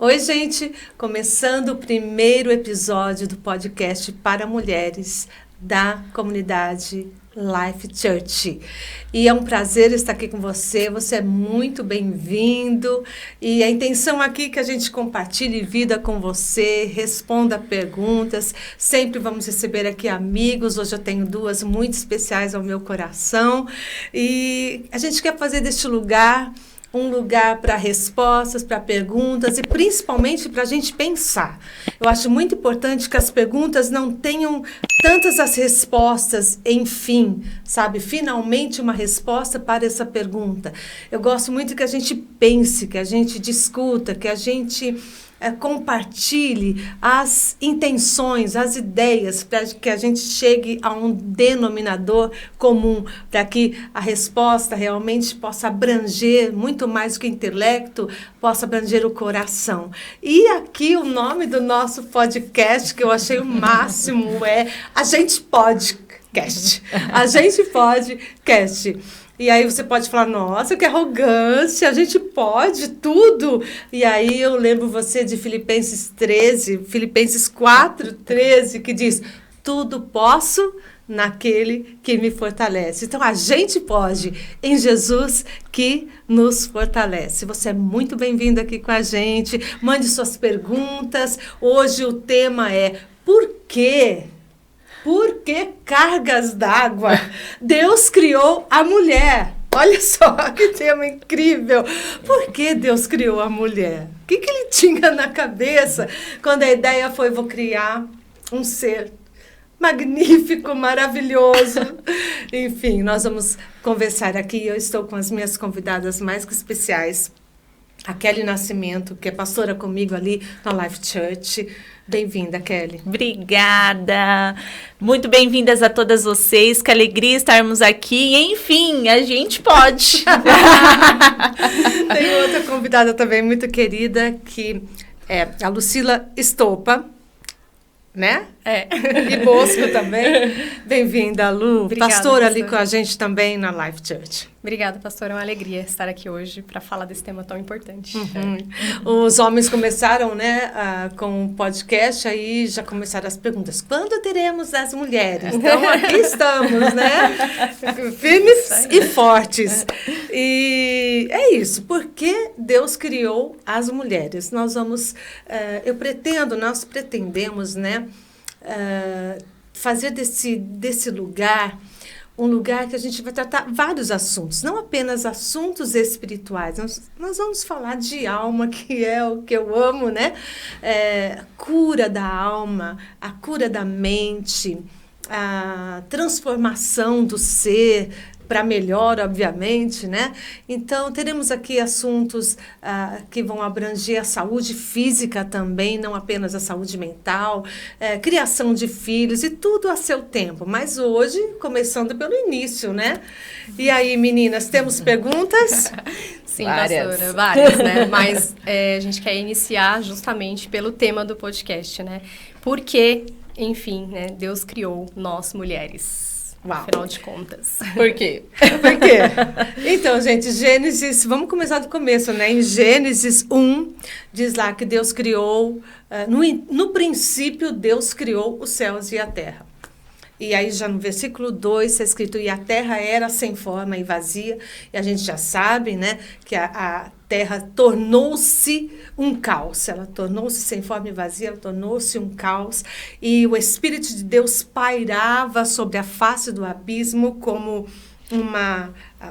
Oi, gente! Começando o primeiro episódio do podcast para mulheres da comunidade Life Church. E é um prazer estar aqui com você, você é muito bem-vindo. E a intenção aqui é que a gente compartilhe vida com você, responda perguntas. Sempre vamos receber aqui amigos. Hoje eu tenho duas muito especiais ao meu coração. E a gente quer fazer deste lugar um lugar para respostas, para perguntas e principalmente para a gente pensar. Eu acho muito importante que as perguntas não tenham tantas as respostas, enfim, sabe? Finalmente uma resposta para essa pergunta. Eu gosto muito que a gente pense, que a gente discuta, que a gente compartilhe as intenções, as ideias, para que a gente chegue a um denominador comum, para que a resposta realmente possa abranger muito mais do que o intelecto, possa abranger o coração. E aqui o nome do nosso podcast, que eu achei o máximo, é A Gente Pode Cast. A Gente Pode Cast. E aí você pode falar, nossa, que arrogância, a gente pode tudo. E aí eu lembro você de Filipenses 4:13, que diz, tudo posso naquele que me fortalece. Então a gente pode em Jesus que nos fortalece. Você é muito bem-vindo aqui com a gente. Mande suas perguntas. Hoje o tema é por quê? Por que cargas d'água? Deus criou a mulher. Olha só que tema incrível. Por que Deus criou a mulher? O que ele tinha na cabeça quando a ideia foi, vou criar um ser magnífico, maravilhoso. Enfim, nós vamos conversar aqui. Eu estou com as minhas convidadas mais que especiais. A Kelly Nascimento, que é pastora comigo ali na Life Church. Bem-vinda, Kelly. Obrigada. Muito bem-vindas a todas vocês. Que alegria estarmos aqui. Enfim, a gente pode. Tem outra convidada também muito querida, que é a Lucila Estopa, né? E Bosco também. Bem-vinda, Lu. Obrigada, pastora ali com a gente também na Life Church. Obrigada, pastora. É uma alegria estar aqui hoje para falar desse tema tão importante. Os homens começaram, né, com o podcast, aí já começaram as perguntas. Quando teremos as mulheres? Então, aqui estamos, né? Firmes e fortes. E é isso. Por que Deus criou as mulheres? Nós pretendemos, né, fazer desse lugar um lugar que a gente vai tratar vários assuntos, não apenas assuntos espirituais. Nós vamos falar de alma, que é o que eu amo, né? Cura da alma, a cura da mente, a transformação do ser para melhor, obviamente, né? Então, teremos aqui assuntos que vão abranger a saúde física também, não apenas a saúde mental, criação de filhos e tudo a seu tempo. Mas hoje, começando pelo início, né? E aí, meninas, temos perguntas? Sim, pastora, várias, né? Mas a gente quer iniciar justamente pelo tema do podcast, né? Por que, enfim, né, Deus criou nós, mulheres? Uau. Afinal de contas. Por quê? Por quê? Então, gente, Gênesis, vamos começar do começo, né? Em Gênesis 1, diz lá que Deus criou, no princípio, Deus criou os céus e a terra. E aí já no versículo 2 está escrito, e a terra era sem forma e vazia, e a gente já sabe, né, que a terra tornou-se um caos, ela tornou-se sem forma e vazia, ela tornou-se um caos, e o Espírito de Deus pairava sobre a face do abismo como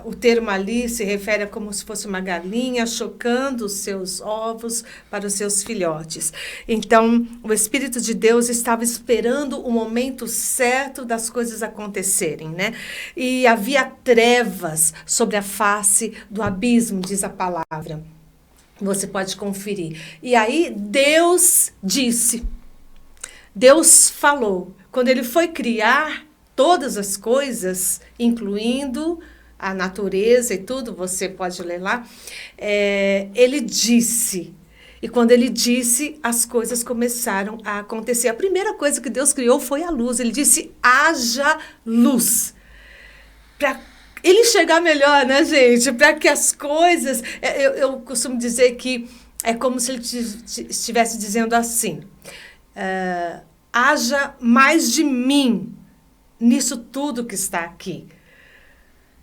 o termo ali se refere a como se fosse uma galinha chocando os seus ovos para os seus filhotes. Então, o Espírito de Deus estava esperando o momento certo das coisas acontecerem, né? E havia trevas sobre a face do abismo, diz a palavra. Você pode conferir. E aí, Deus disse, Deus falou. Quando ele foi criar todas as coisas, incluindo a natureza e tudo, você pode ler lá, ele disse. E quando ele disse, as coisas começaram a acontecer. A primeira coisa que Deus criou foi a luz. Ele disse, haja luz. Para ele enxergar melhor, né, gente? Para que as coisas... Eu costumo dizer que é como se ele estivesse dizendo assim, haja mais de mim nisso tudo que está aqui.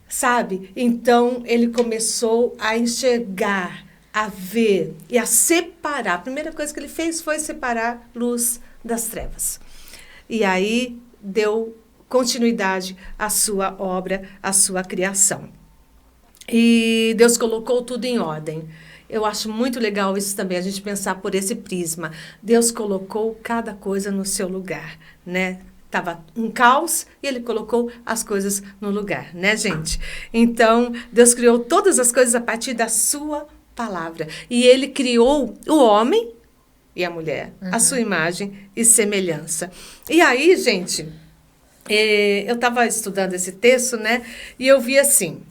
Sabe? Então, ele começou a enxergar, a ver e a separar. A primeira coisa que ele fez foi separar luz das trevas. E aí, deu continuidade à sua obra, à sua criação. E Deus colocou tudo em ordem. Eu acho muito legal isso também, a gente pensar por esse prisma. Deus colocou cada coisa no seu lugar, né? Estava um caos e ele colocou as coisas no lugar, né, gente? Então, Deus criou todas as coisas a partir da sua palavra. E ele criou o homem e a mulher, a sua imagem e semelhança. E aí, gente, eu estava estudando esse texto, né? E eu vi assim,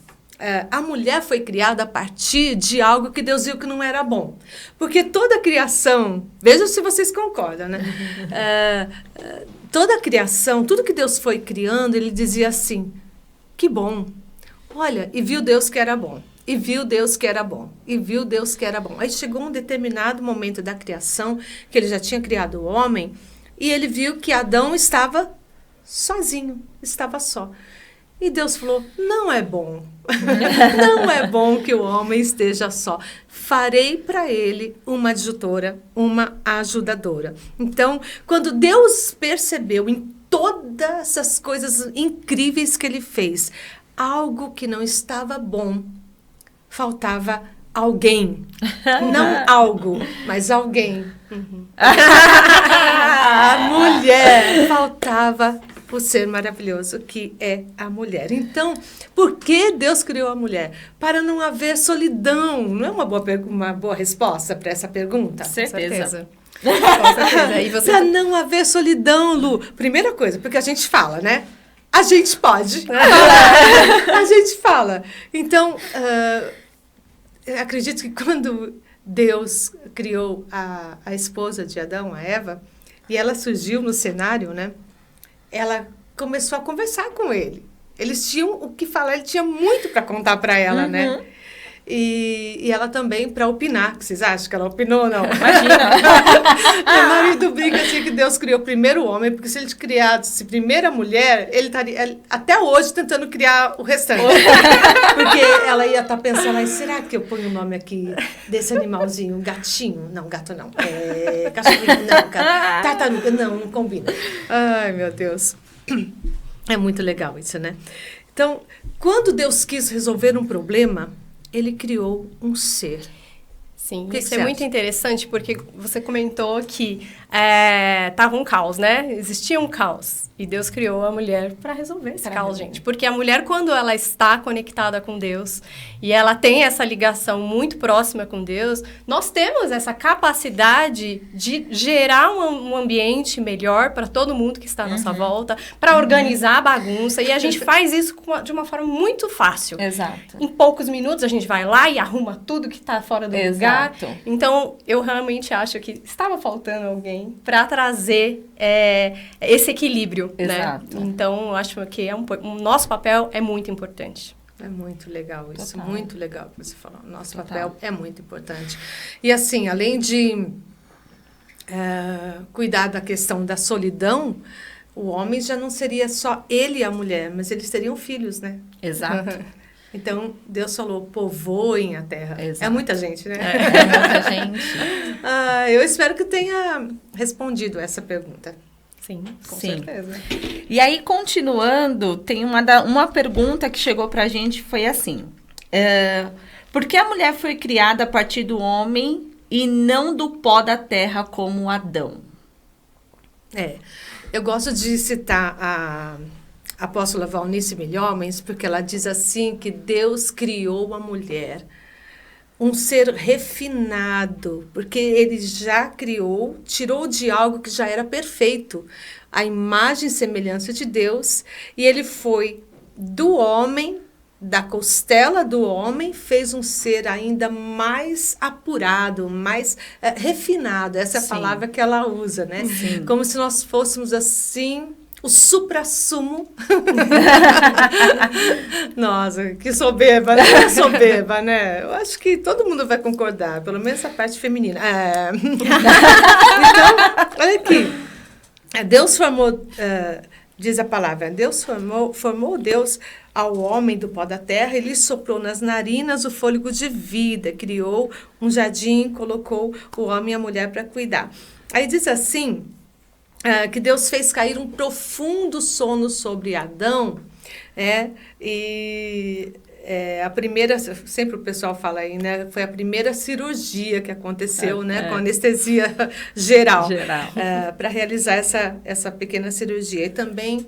a mulher foi criada a partir de algo que Deus viu que não era bom. Porque toda a criação, vejam se vocês concordam, né? Toda a criação, tudo que Deus foi criando, ele dizia assim, que bom. Olha, e viu Deus que era bom. E viu Deus que era bom. E viu Deus que era bom. Aí chegou um determinado momento da criação, que ele já tinha criado o homem, e ele viu que Adão estava sozinho, estava só. E Deus falou, não é bom. Não é bom que o homem esteja só. Farei para ele uma adjutora, uma ajudadora. Então, quando Deus percebeu em todas essas coisas incríveis que ele fez, algo que não estava bom, faltava alguém. Não algo, mas alguém. A mulher faltava o ser maravilhoso que é a mulher. Então, por que Deus criou a mulher? Para não haver solidão. Não é uma boa resposta para essa pergunta? Certeza. Para não haver solidão, Lu. Primeira coisa, porque a gente fala, né? A gente pode. A gente fala. Então, eu acredito que quando Deus criou a esposa de Adão, a Eva, e ela surgiu no cenário, né? Ela começou a conversar com ele. Eles tinham o que falar, ele tinha muito para contar para ela, né? E ela também para opinar. Vocês acham que ela opinou ou não? Imagina. Meu marido brinca assim que Deus criou primeiro o homem, porque se ele criasse primeiro a mulher, ele estaria até hoje tentando criar o restante. Porque ela ia estar pensando, mas será que eu ponho o nome aqui desse animalzinho? Gatinho? Não, gato não. Cachorrinho? Não. Tartaruga? Não combina. Ai, meu Deus. É muito legal isso, né? Então, quando Deus quis resolver um problema, ele criou um ser. Sim, isso é muito interessante, porque você comentou que estava um caos, né? Existia um caos. E Deus criou a mulher para resolver esse caos, gente. Porque a mulher, quando ela está conectada com Deus e ela tem essa ligação muito próxima com Deus, nós temos essa capacidade de gerar um ambiente melhor para todo mundo que está à nossa volta, para organizar a bagunça. E a gente faz isso de uma forma muito fácil. Exato. Em poucos minutos, a gente vai lá e arruma tudo que está fora do lugar. Então, eu realmente acho que estava faltando alguém para trazer esse equilíbrio. Exato. Né? Então, eu acho que o nosso papel é muito importante. É muito legal isso, Total. muito legal que você falou. Nosso papel é muito importante. E assim, além de cuidar da questão da solidão, o homem já não seria só ele e a mulher, mas eles teriam filhos, né? Exato. Então, Deus falou, povoem a terra. Exato. É muita gente, né? É muita gente. Eu espero que tenha respondido essa pergunta. Sim, com Sim. certeza. E aí, continuando, tem uma pergunta que chegou pra gente, foi assim. Por que a mulher foi criada a partir do homem e não do pó da terra como Adão? Eu gosto de citar a apóstola Valnice Milhomens, porque ela diz assim que Deus criou a mulher um ser refinado, porque ele já criou, tirou de algo que já era perfeito, a imagem e semelhança de Deus, e ele foi do homem, da costela do homem, fez um ser ainda mais apurado, mais refinado, essa é a Sim. palavra que ela usa, né? Sim. Como se nós fôssemos assim o suprassumo. Nossa, que soberba, né? Soberba, né? Eu acho que todo mundo vai concordar, pelo menos a parte feminina. Então, olha aqui. Deus formou, diz a palavra, Deus formou Deus ao homem do pó da terra, ele soprou nas narinas o fôlego de vida, criou um jardim, colocou o homem e a mulher para cuidar. Aí diz assim, que Deus fez cair um profundo sono sobre Adão, a primeira, sempre o pessoal fala aí, né? Foi a primeira cirurgia que aconteceu, com anestesia geral. Para realizar essa pequena cirurgia. E também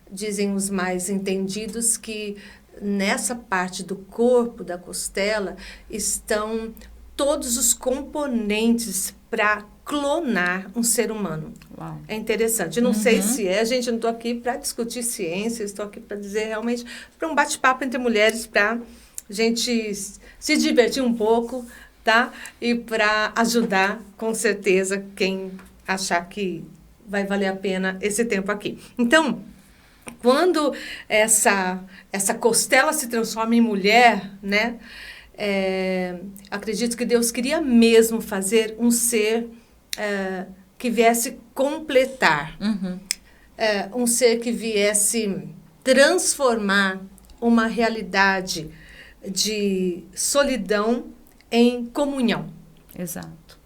dizem os mais entendidos que nessa parte do corpo, da costela, estão todos os componentes para clonar um ser humano. Uau. É interessante. Não sei se gente, não estou aqui para discutir ciência, estou aqui para dizer realmente, para um bate-papo entre mulheres, para a gente se divertir um pouco, tá? E para ajudar, com certeza, quem achar que vai valer a pena esse tempo aqui. Então, quando essa costela se transforma em mulher, né? Acredito que Deus queria mesmo fazer um ser que viesse completar, um ser que viesse transformar uma realidade de solidão em comunhão. Exato.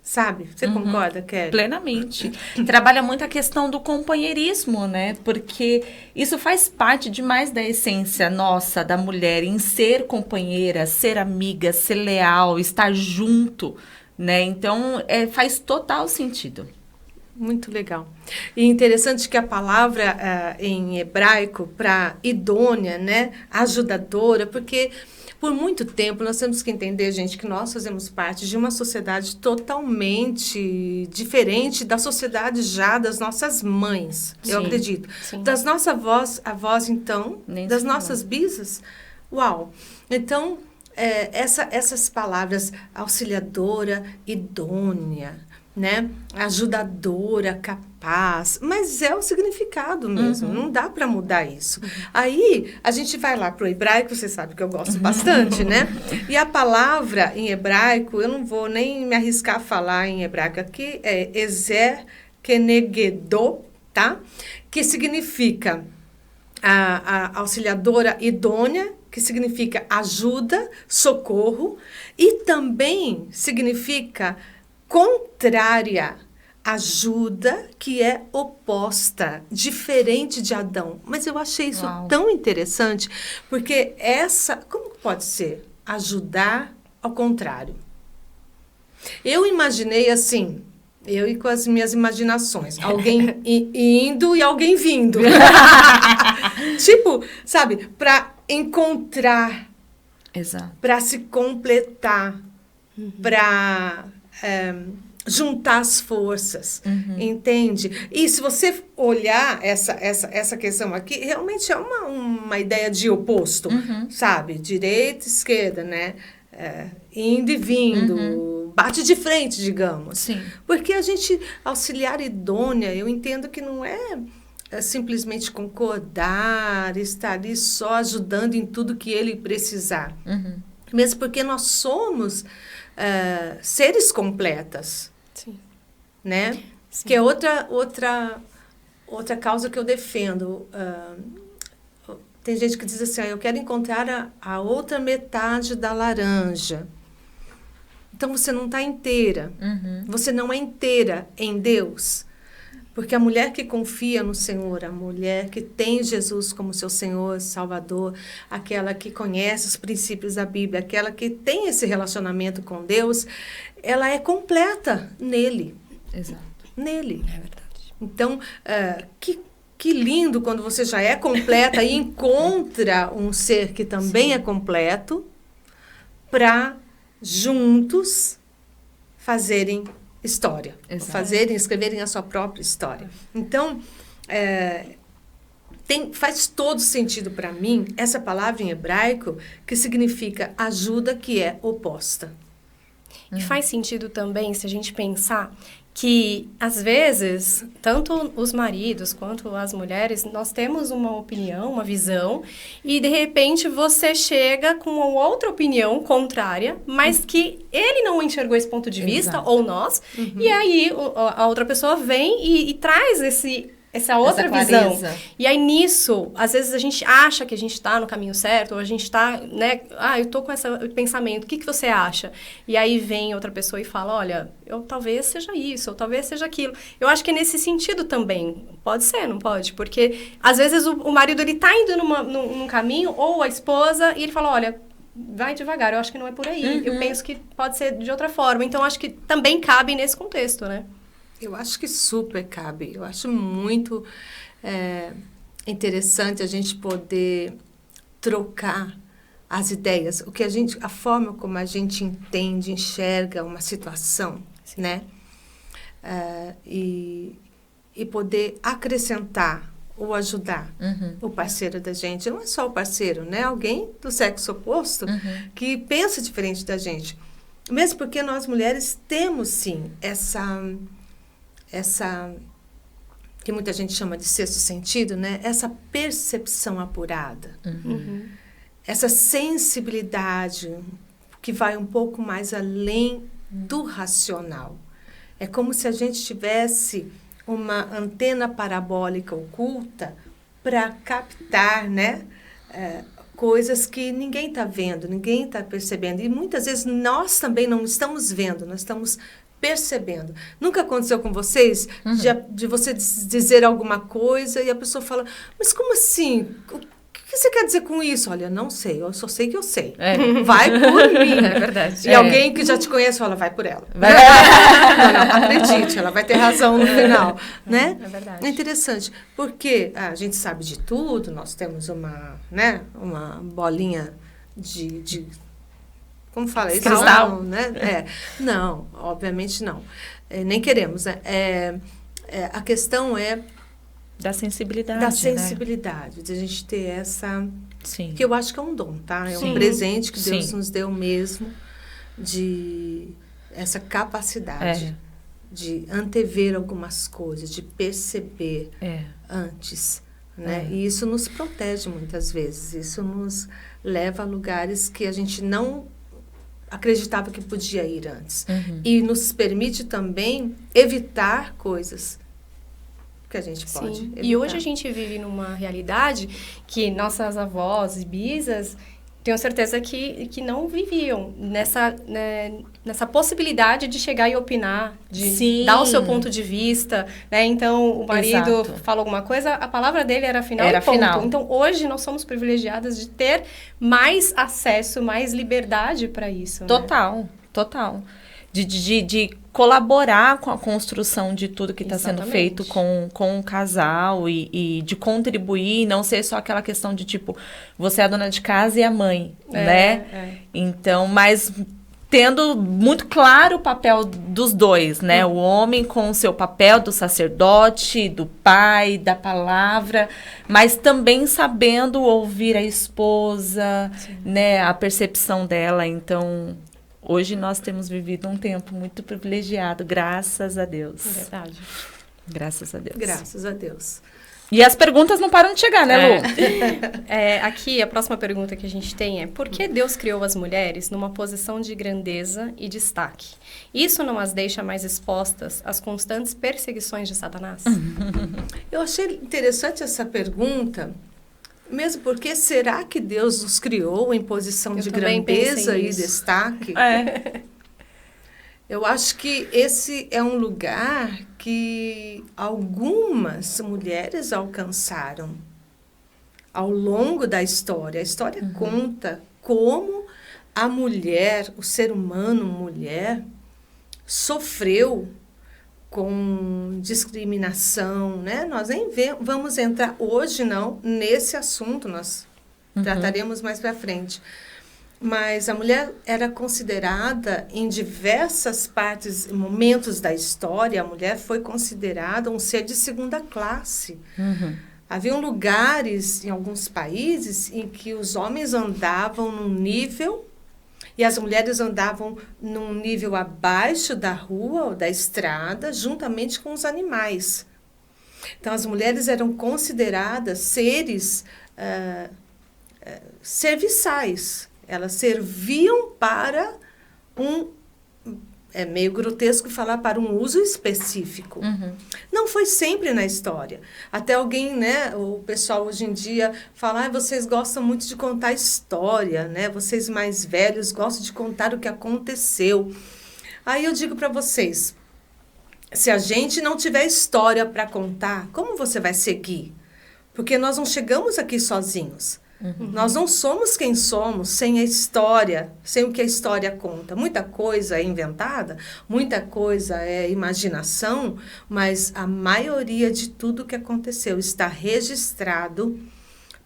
Sabe? Você concorda, Kelly? Plenamente. Trabalha muito a questão do companheirismo, né? Porque isso faz parte demais da essência nossa, da mulher, em ser companheira, ser amiga, ser leal, estar junto, né? Então, faz total sentido. Muito legal. E interessante que a palavra em hebraico para idônea, né? Ajudadora, porque por muito tempo nós temos que entender, gente, que nós fazemos parte de uma sociedade totalmente diferente da sociedade já das nossas mães, eu acredito. Sim. Das nossas avós, então, das nossas bisas. Uau! Então, essas palavras auxiliadora, idônea, né? Ajudadora, capaz, mas é o significado mesmo, não dá para mudar isso. Aí, a gente vai lá para o hebraico, você sabe que eu gosto bastante, né? E a palavra em hebraico, eu não vou nem me arriscar a falar em hebraico aqui, é Ezer Kenegedó, tá? Que significa a auxiliadora idônea, que significa ajuda, socorro, e também significa contrária, ajuda que é oposta, diferente de Adão. Mas eu achei isso tão interessante, porque como pode ser? Ajudar ao contrário. Eu imaginei assim, eu e com as minhas imaginações, alguém indo e alguém vindo. Tipo, sabe, para encontrar, para se completar, para juntar as forças, entende? E se você olhar essa questão aqui, realmente é uma ideia de oposto, sabe? Direita, esquerda, né? Indo e vindo, bate de frente, digamos. Sim. Porque a gente, auxiliar idônea, eu entendo que não é simplesmente concordar, estar ali só ajudando em tudo que ele precisar. Mesmo porque nós somos seres completas. Sim. Né? Sim. Que é outra causa que eu defendo. Tem gente que diz assim, eu quero encontrar a outra metade da laranja. Então, você não está inteira. Você não é inteira em Deus. Porque a mulher que confia no Senhor, a mulher que tem Jesus como seu Senhor, Salvador, aquela que conhece os princípios da Bíblia, aquela que tem esse relacionamento com Deus, ela é completa nele. Exato. Nele. É verdade. Então, que lindo quando você já é completa e encontra um ser que também é completo para juntos fazerem história. Escreverem a sua própria história. Então, faz todo sentido para mim essa palavra em hebraico que significa ajuda que é oposta. E faz sentido também, se a gente pensar, que, às vezes, tanto os maridos quanto as mulheres, nós temos uma opinião, uma visão, e, de repente, você chega com outra opinião contrária, mas que ele não enxergou esse ponto de vista, ou nós, e aí a outra pessoa vem e traz essa outra visão. E aí, nisso, às vezes a gente acha que a gente está no caminho certo, ou a gente está, né? Eu tô com esse pensamento, o que você acha? E aí vem outra pessoa e fala, olha, talvez seja isso, ou talvez seja aquilo. Eu acho que é nesse sentido também. Pode ser, não pode? Porque, às vezes, o marido, ele tá indo num caminho, ou a esposa, e ele fala, olha, vai devagar, eu acho que não é por aí. Eu penso que pode ser de outra forma. Então, acho que também cabe nesse contexto, né? Eu acho que super cabe. Eu acho muito interessante a gente poder trocar as ideias, a forma como a gente entende, enxerga uma situação, né? E poder acrescentar ou ajudar o parceiro da gente. Não é só o parceiro, né? Alguém do sexo oposto que pensa diferente da gente. Mesmo porque nós mulheres temos, sim, essa que muita gente chama de sexto sentido, né? Essa percepção apurada. Essa sensibilidade que vai um pouco mais além do racional. É como se a gente tivesse uma antena parabólica oculta para captar, né? Coisas que ninguém está vendo, ninguém está percebendo. E muitas vezes nós também não estamos vendo, nós estamos percebendo. Nunca aconteceu com vocês de você dizer alguma coisa e a pessoa fala, mas como assim? O que você quer dizer com isso? Olha, não sei, eu só sei que eu sei. Vai por mim. É verdade. E alguém que já te conhece fala, vai por ela. Não, acredite, ela vai ter razão no final. Né? É verdade. É interessante, porque a gente sabe de tudo, nós temos uma bolinha de como fala isso? Cristal. Né? Não, obviamente não. Nem queremos. Né? A questão é da sensibilidade. Da sensibilidade, de a gente ter essa... Sim. Que eu acho que é um dom, tá? É um presente que Deus nos deu mesmo, de essa capacidade de antever algumas coisas, de perceber antes. Né? E isso nos protege muitas vezes. Isso nos leva a lugares que a gente não acreditava que podia ir antes. E nos permite também evitar coisas que a gente pode evitar. E hoje a gente vive numa realidade que nossas avós e bisas, tenho certeza que não viviam nessa possibilidade de chegar e opinar, de dar o seu ponto de vista, né? Então, o marido falou alguma coisa, a palavra dele era final e ponto. Então, hoje nós somos privilegiadas de ter mais acesso, mais liberdade para isso. Total. De colaborar com a construção de tudo que está sendo feito com o casal e de contribuir, não ser só aquela questão de tipo, você é a dona de casa e a mãe, né? Então, mas tendo muito claro o papel dos dois, né? O homem com o seu papel do sacerdote, do pai, da palavra, mas também sabendo ouvir a esposa, né? A percepção dela, então... Hoje nós temos vivido um tempo muito privilegiado, graças a Deus. É verdade. Graças a Deus. Graças a Deus. E as perguntas não param de chegar, né, Lu? Aqui, a próxima pergunta que a gente tem é: por que Deus criou as mulheres numa posição de grandeza e destaque? Isso não as deixa mais expostas às constantes perseguições de Satanás? Eu achei interessante essa pergunta, mesmo porque será que Deus nos criou em posição de grandeza e destaque? Eu acho que esse é um lugar que algumas mulheres alcançaram ao longo da história. A história conta como a mulher, o ser humano, mulher, sofreu com discriminação, né? Nós nem vamos entrar hoje, não, nesse assunto, nós trataremos mais para frente. Mas a mulher era considerada, em diversas partes, momentos da história, a mulher foi considerada um ser de segunda classe. Haviam lugares, em alguns países, em que os homens andavam num nível E as mulheres andavam num nível abaixo da rua ou da estrada, juntamente com os animais. Então, as mulheres eram consideradas seres serviçais. Elas serviam para é meio grotesco falar para um uso específico. Não foi sempre na história. Até alguém, né, o pessoal hoje em dia fala, vocês gostam muito de contar história, né? Vocês mais velhos gostam de contar o que aconteceu. Aí eu digo para vocês, se a gente não tiver história para contar, como você vai seguir? Porque nós não chegamos aqui sozinhos. Nós não somos quem somos sem a história, sem o que a história conta. Muita coisa é inventada, muita coisa é imaginação, mas a maioria de tudo que aconteceu está registrado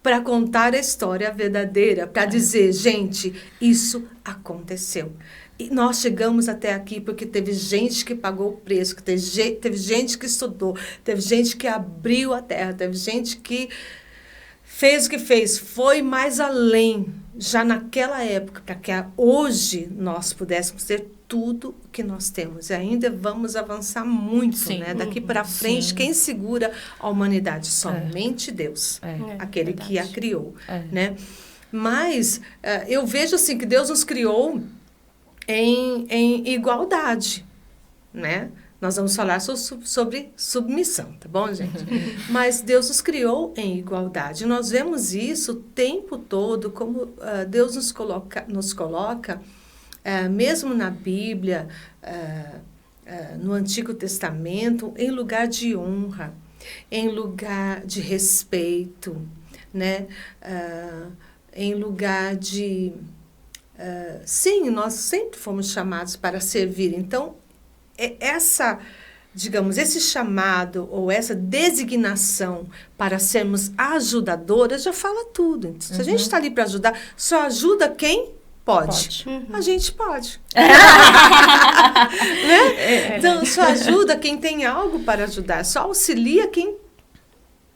para contar a história verdadeira, para dizer, gente, isso aconteceu. E nós chegamos até aqui porque teve gente que pagou o preço, que teve gente que estudou, teve gente que abriu a terra, teve gente que fez o que fez, foi mais além, já naquela época, para que hoje nós pudéssemos ter tudo o que nós temos. E ainda vamos avançar muito, né? Daqui para frente, quem segura a humanidade? Somente Deus, aquele que a criou, né? Mas eu vejo assim que Deus nos criou em igualdade, né? Nós vamos falar sobre submissão, tá bom, gente? Mas Deus nos criou em igualdade. Nós vemos isso o tempo todo, como Deus nos coloca mesmo na Bíblia, no Antigo Testamento, em lugar de honra, em lugar de respeito, né? Em lugar de... sim, nós sempre fomos chamados para servir. Então, esse chamado ou essa designação para sermos ajudadoras já fala tudo. Se a gente está ali para ajudar, só ajuda quem pode. A gente pode. Né? Então, só ajuda quem tem algo para ajudar. Só auxilia quem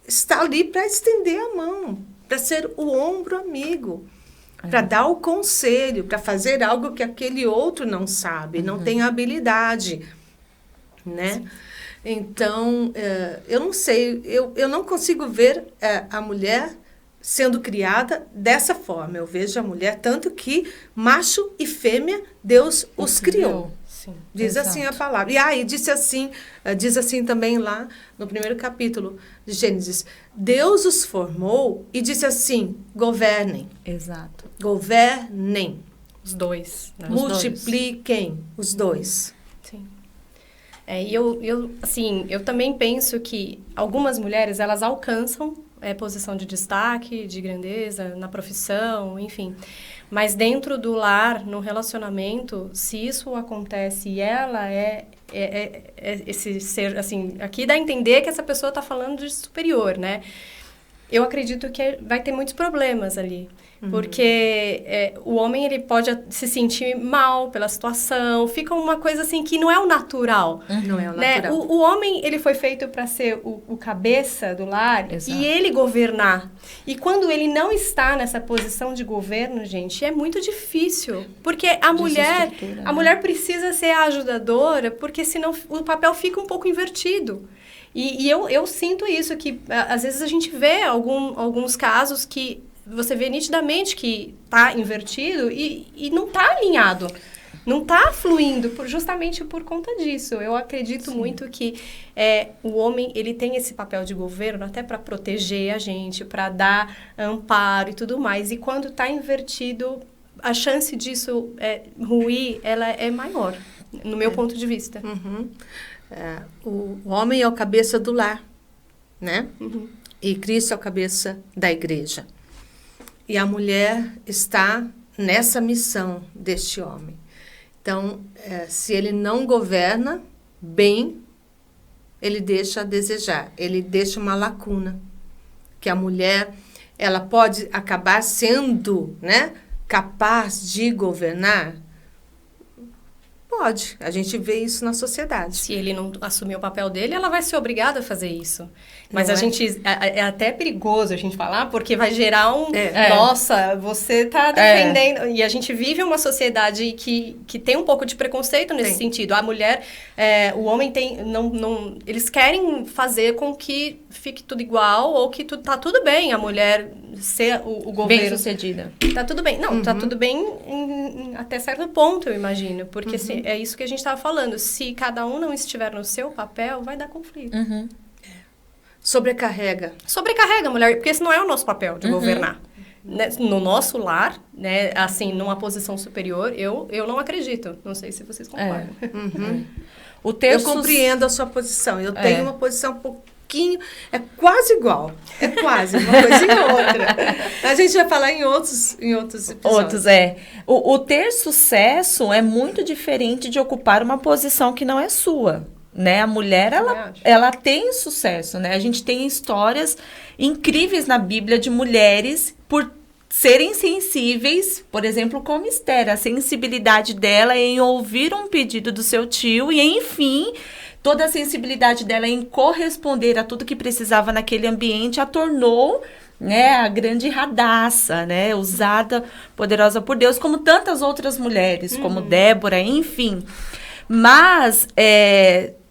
está ali para estender a mão, para ser o ombro amigo. Para dar o conselho, para fazer algo que aquele outro não sabe, não tem habilidade, né? Então, eu não sei, eu não consigo ver a mulher sendo criada dessa forma. Eu vejo a mulher, tanto que macho e fêmea, Deus os criou. Sim, diz assim a palavra. E aí diz assim também lá no primeiro capítulo de Gênesis. Deus os formou e disse assim, governem. Exato. Governem. Os dois. Né? Multipliquem os dois. Sim. E eu também penso que algumas mulheres, elas alcançam posição de destaque, de grandeza, na profissão, enfim. Mas dentro do lar, no relacionamento, se isso acontece e ela é esse ser, assim, aqui dá a entender que essa pessoa está falando de superior, né? Eu acredito que vai ter muitos problemas ali. Porque o homem, ele pode se sentir mal pela situação. Fica uma coisa assim que não é o natural. Não é o né? natural. O homem, ele foi feito para ser o cabeça do lar. Exato. E ele governar. E quando ele não está nessa posição de governo, gente, é muito difícil. Porque a mulher precisa ser a ajudadora, porque senão o papel fica um pouco invertido. E eu sinto isso, que às vezes a gente vê alguns casos que você vê nitidamente que está invertido e não está alinhado, não está fluindo, justamente por conta disso. Eu acredito muito que o homem, ele tem esse papel de governo até para proteger a gente, para dar amparo e tudo mais. E quando está invertido, a chance disso ruir, ela é maior, no meu ponto de vista. O homem é o cabeça do lar, né? E Cristo é o cabeça da igreja. E a mulher está nessa missão deste homem. Então, se ele não governa bem, ele deixa a desejar, ele deixa uma lacuna. Que a mulher, ela pode acabar sendo, né, capaz de governar? pode. A gente vê isso na sociedade. Se ele não assumir o papel dele, ela vai ser obrigada a fazer isso. Mas Não a é? gente... É até perigoso a gente falar, porque vai gerar Nossa, você tá defendendo... E a gente vive uma sociedade que tem um pouco de preconceito nesse sentido. A mulher... o homem tem... eles querem fazer com que fique tudo igual ou que tá tudo bem a mulher ser o governo. Bem-sucedida. Tá tudo bem. Não, tá tudo bem até certo ponto, eu imagino. Porque é isso que a gente estava falando. Se cada um não estiver no seu papel, vai dar conflito. Sobrecarrega Sobrecarrega a mulher, porque esse não é o nosso papel de governar. Né? No nosso lar, né, assim, numa posição superior, eu não acredito. Não sei se vocês concordam. O texto... Eu compreendo a sua posição. Eu tenho uma posição um pouquinho... É quase igual. É quase, uma coisa e outra. A gente vai falar em outros episódios. O ter sucesso é muito diferente de ocupar uma posição que não é sua. Né? A mulher, ela tem sucesso, né? A gente tem histórias incríveis na Bíblia de mulheres por serem sensíveis, por exemplo, como Esther, a sensibilidade dela em ouvir um pedido do seu tio e, enfim, toda a sensibilidade dela em corresponder a tudo que precisava naquele ambiente a tornou, né, a grande Radassa, né, usada, poderosa por Deus, como tantas outras mulheres, como Débora, enfim. Mas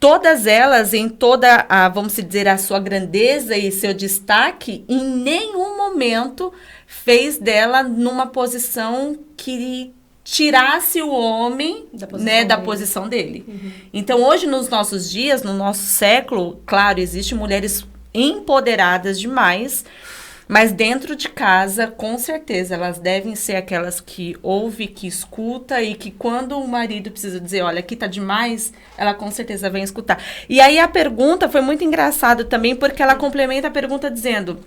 todas elas, em toda vamos dizer, a sua grandeza e seu destaque, em nenhum momento fez dela numa posição que tirasse o homem da posição dele. Então, hoje, nos nossos dias, no nosso século, claro, existem mulheres empoderadas demais, mas dentro de casa, com certeza, elas devem ser aquelas que ouve, que escuta e que quando o marido precisa dizer, olha, aqui tá demais, ela com certeza vem escutar. E aí a pergunta foi muito engraçada também, porque ela complementa a pergunta dizendo,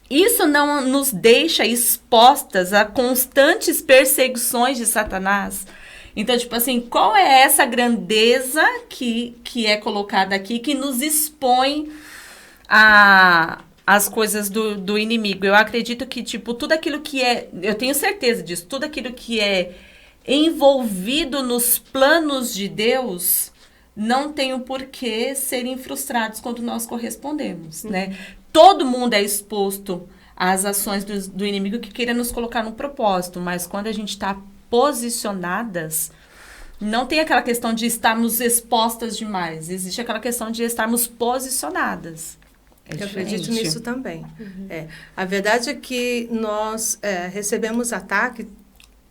isso não nos deixa expostas a constantes perseguições de Satanás? Então, tipo assim, qual é essa grandeza que é colocada aqui, que nos expõe as coisas do inimigo? Eu acredito que, tipo, tudo aquilo que eu tenho certeza disso, tudo aquilo que é envolvido nos planos de Deus, não tem o porquê serem frustrados quando nós correspondemos, né? Todo mundo é exposto às ações do inimigo que queira nos colocar no propósito, mas quando a gente está posicionadas, não tem aquela questão de estarmos expostas demais, existe aquela questão de estarmos posicionadas. Eu acredito nisso também. A verdade é que nós recebemos ataque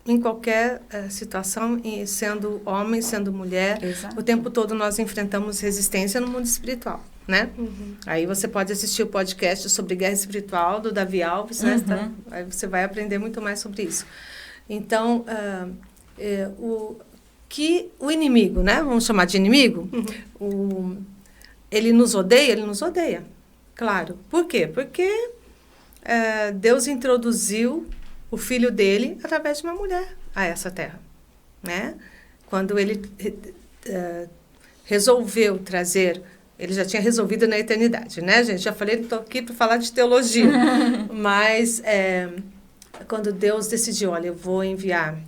em qualquer situação, sendo homem, sendo mulher. Exato. O tempo todo nós enfrentamos resistência no mundo espiritual, né? Aí você pode assistir o podcast sobre guerra espiritual do Davi Alves, né? Aí você vai aprender muito mais sobre isso. Então, o inimigo, né? Vamos chamar de inimigo? Ele nos odeia. Claro. Por quê? Porque Deus introduziu o filho dele através de uma mulher a essa terra, né? Quando ele resolveu trazer, ele já tinha resolvido na eternidade, né, gente? Já falei, não estou aqui para falar de teologia, mas quando Deus decidiu, olha, eu vou enviar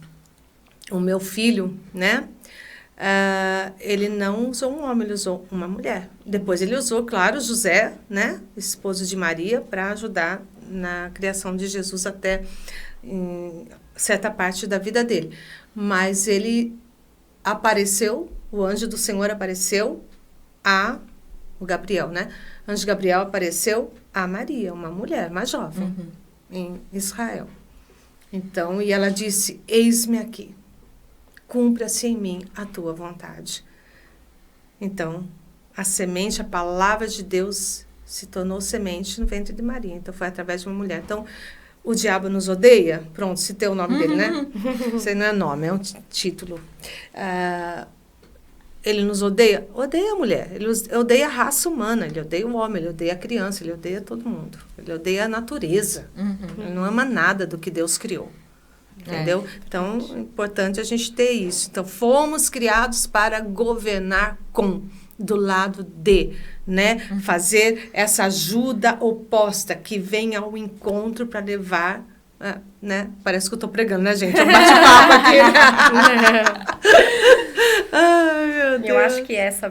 o meu filho, né? Ele não usou um homem, ele usou uma mulher. Depois ele usou, claro, José, né, esposo de Maria, para ajudar na criação de Jesus até em certa parte da vida dele. Mas ele apareceu, o anjo do Senhor apareceu o Gabriel, né? O anjo Gabriel apareceu a Maria, uma mulher, uma jovem, em Israel. Então, e ela disse, eis-me aqui. Cumpra-se em mim a tua vontade. Então, a semente, a palavra de Deus se tornou semente no ventre de Maria. Então, foi através de uma mulher. Então, o diabo nos odeia. Pronto, citei o nome dele, né? Isso não é nome, é um título. Ele nos odeia? Odeia a mulher. Ele odeia a raça humana. Ele odeia o homem, ele odeia a criança, ele odeia todo mundo. Ele odeia a natureza. Ele não ama nada do que Deus criou. Entendeu? Então, é importante a gente ter isso. Então, fomos criados para governar do lado de, né? Fazer essa ajuda oposta que vem ao encontro para levar, né? Parece que eu estou pregando, né, gente? É um bate-papo aqui, né? Ai, meu Deus. Eu acho que essa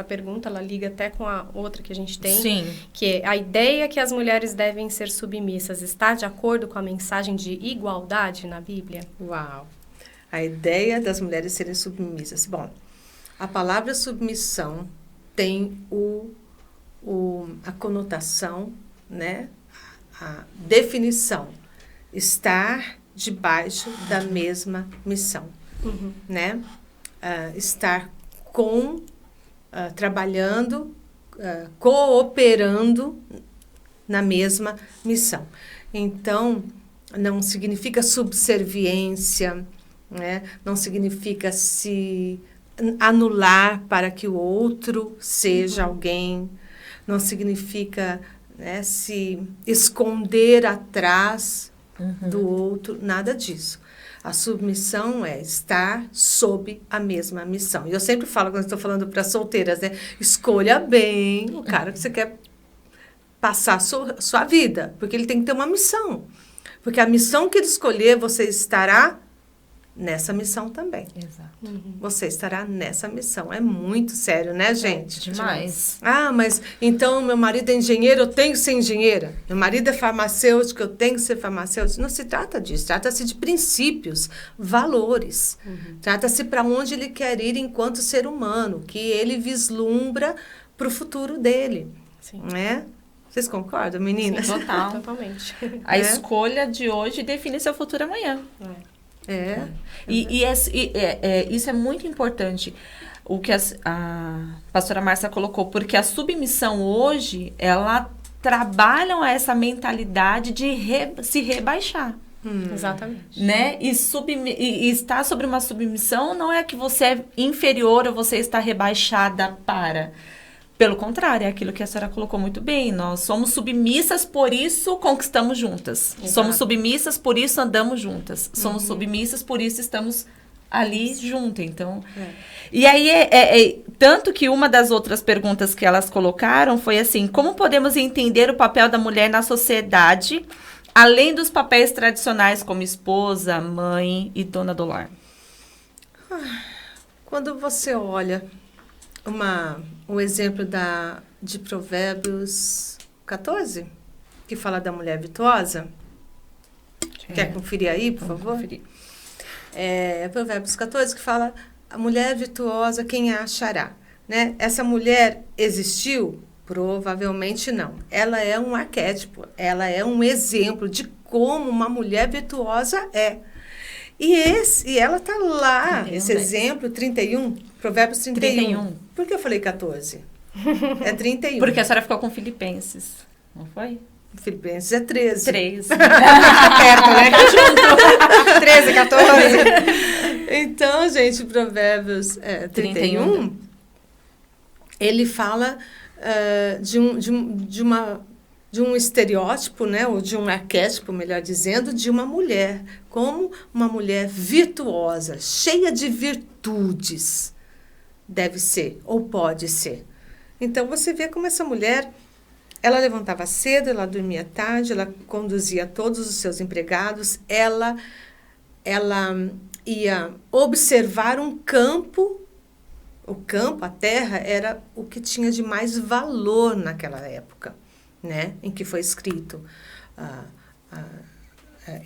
pergunta, ela liga até com a outra que a gente tem. Sim. Que é a ideia que as mulheres devem ser submissas está de acordo com a mensagem de igualdade na Bíblia? Uau! A ideia das mulheres serem submissas. Bom, a palavra submissão tem a conotação, né? A definição. Estar debaixo da mesma missão, né? Estar trabalhando, cooperando na mesma missão. Então, não significa subserviência, né? Não significa se anular para que o outro seja alguém, não significa, né, se esconder atrás do outro, nada disso. A submissão é estar sob a mesma missão. E eu sempre falo, quando estou falando para solteiras, né? Escolha bem o cara que você quer passar a sua vida, porque ele tem que ter uma missão. Porque a missão que ele escolher, você estará nessa missão também. Exato. Você estará nessa missão. É muito sério, né, gente? Demais. Ah, mas então meu marido é engenheiro, eu tenho que ser engenheira. Meu marido é farmacêutico, eu tenho que ser farmacêutico. Não se trata disso. Trata-se de princípios, valores. Trata-se para onde ele quer ir enquanto ser humano, que ele vislumbra para o futuro dele. Sim. Né? Vocês concordam, meninas? Sim, total. Totalmente. A escolha de hoje define seu futuro amanhã. Isso é muito importante, o que a pastora Márcia colocou, porque a submissão hoje, ela trabalha essa mentalidade de se rebaixar. Exatamente. Né? E estar sobre uma submissão não é que você é inferior ou você está rebaixada para... Pelo contrário, é aquilo que a senhora colocou muito bem. Nós somos submissas, por isso conquistamos juntas. Exato. Somos submissas, por isso andamos juntas. Somos submissas, por isso estamos ali juntas. Então, E aí, tanto que uma das outras perguntas que elas colocaram foi assim, como podemos entender o papel da mulher na sociedade, além dos papéis tradicionais como esposa, mãe e dona do lar? Quando você olha um exemplo de Provérbios 14, que fala da mulher virtuosa. Quer conferir aí, por favor? Conferir. Provérbios 14, que fala a mulher virtuosa, quem a achará? Né? Essa mulher existiu? Provavelmente não. Ela é um arquétipo, ela é um exemplo de como uma mulher virtuosa é. E ela está lá, 31, esse exemplo, 31, Provérbios 31. Por que eu falei 14? É 31. Porque a senhora ficou com Filipenses, não foi? Filipenses é 13. 13. Perto, né? Junto. 13, 14. Então, gente, Provérbios 31, ele fala de um estereótipo, né, ou de um arquétipo, melhor dizendo, de uma mulher, como uma mulher virtuosa, cheia de virtudes, deve ser, ou pode ser. Então, você vê como essa mulher, ela levantava cedo, ela dormia tarde, ela conduzia todos os seus empregados, ela ia observar um campo. O campo, a terra, era o que tinha de mais valor naquela época, né, em que foi escrito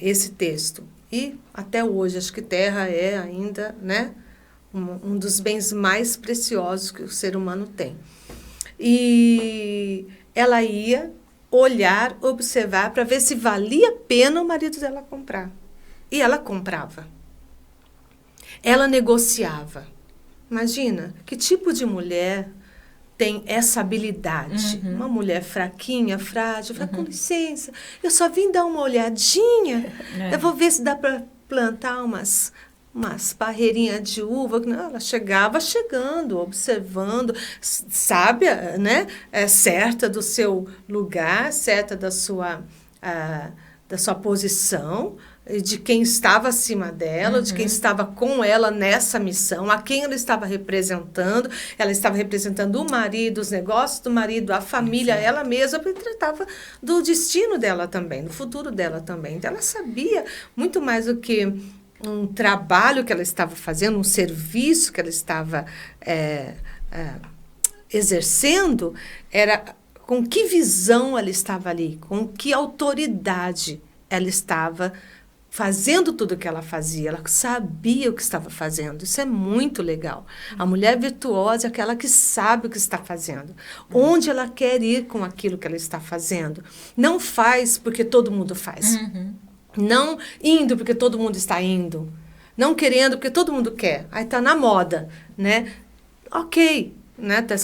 esse texto. E até hoje, acho que terra é ainda, né, um dos bens mais preciosos que o ser humano tem. E ela ia olhar, observar, para ver se valia a pena o marido dela comprar. E ela comprava. Ela negociava. Imagina, que tipo de mulher tem essa habilidade? Uma mulher fraquinha, frágil, fala, com licença, eu só vim dar uma olhadinha, eu vou ver se dá para plantar umas parreirinhas de uva. Não, ela chegando, observando, sábia, né? Certa do seu lugar, certa da sua posição, de quem estava acima dela, de quem estava com ela nessa missão, a quem ela estava representando. Ela estava representando o marido, os negócios do marido, a família, ela mesma, porque tratava do destino dela também, do futuro dela também. Então, ela sabia muito mais do que um trabalho que ela estava fazendo, um serviço que ela estava exercendo, era com que visão ela estava ali, com que autoridade ela estava fazendo tudo o que ela fazia. Ela sabia o que estava fazendo. Isso é muito legal. A mulher virtuosa é aquela que sabe o que está fazendo. Onde ela quer ir com aquilo que ela está fazendo. Não faz porque todo mundo faz. Não indo porque todo mundo está indo. Não querendo porque todo mundo quer. Aí está na moda, né? Ok, né? Até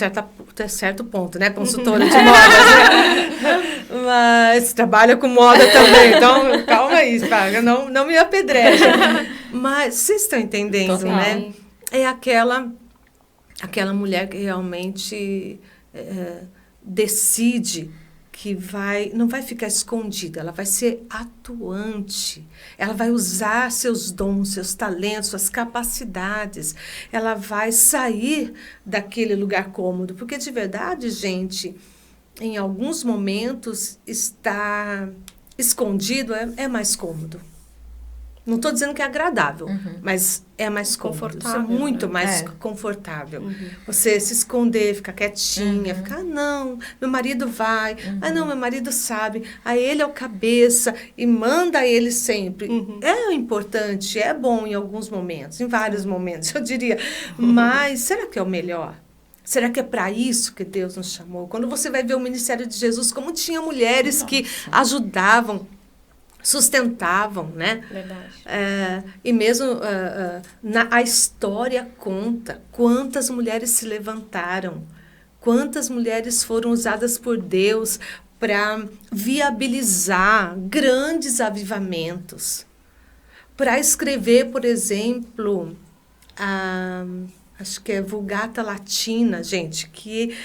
certo ponto, né? Consultora de moda, né? Mas trabalha com moda também. Então, calma aí, não me apedreja. Mas vocês estão entendendo, Total. né? É aquela mulher que realmente decide que não vai ficar escondida, ela vai ser atuante, ela vai usar seus dons, seus talentos, suas capacidades, ela vai sair daquele lugar cômodo, porque de verdade, gente, em alguns momentos estar escondido é mais cômodo. Não estou dizendo que é agradável, mas é mais cômodo. Isso é muito mais confortável. Você se esconder, ficar quietinha, ficar, não, meu marido vai, não, meu marido sabe, ele é o cabeça e manda ele sempre. É importante, é bom em alguns momentos, em vários momentos, eu diria. Mas será que é o melhor? Será que é para isso que Deus nos chamou? Quando você vai ver o ministério de Jesus, como tinha mulheres que ajudavam, sustentavam, né? Verdade. E mesmo a história conta quantas mulheres se levantaram, quantas mulheres foram usadas por Deus para viabilizar grandes avivamentos, para escrever, por exemplo, acho que é Vulgata Latina, gente, que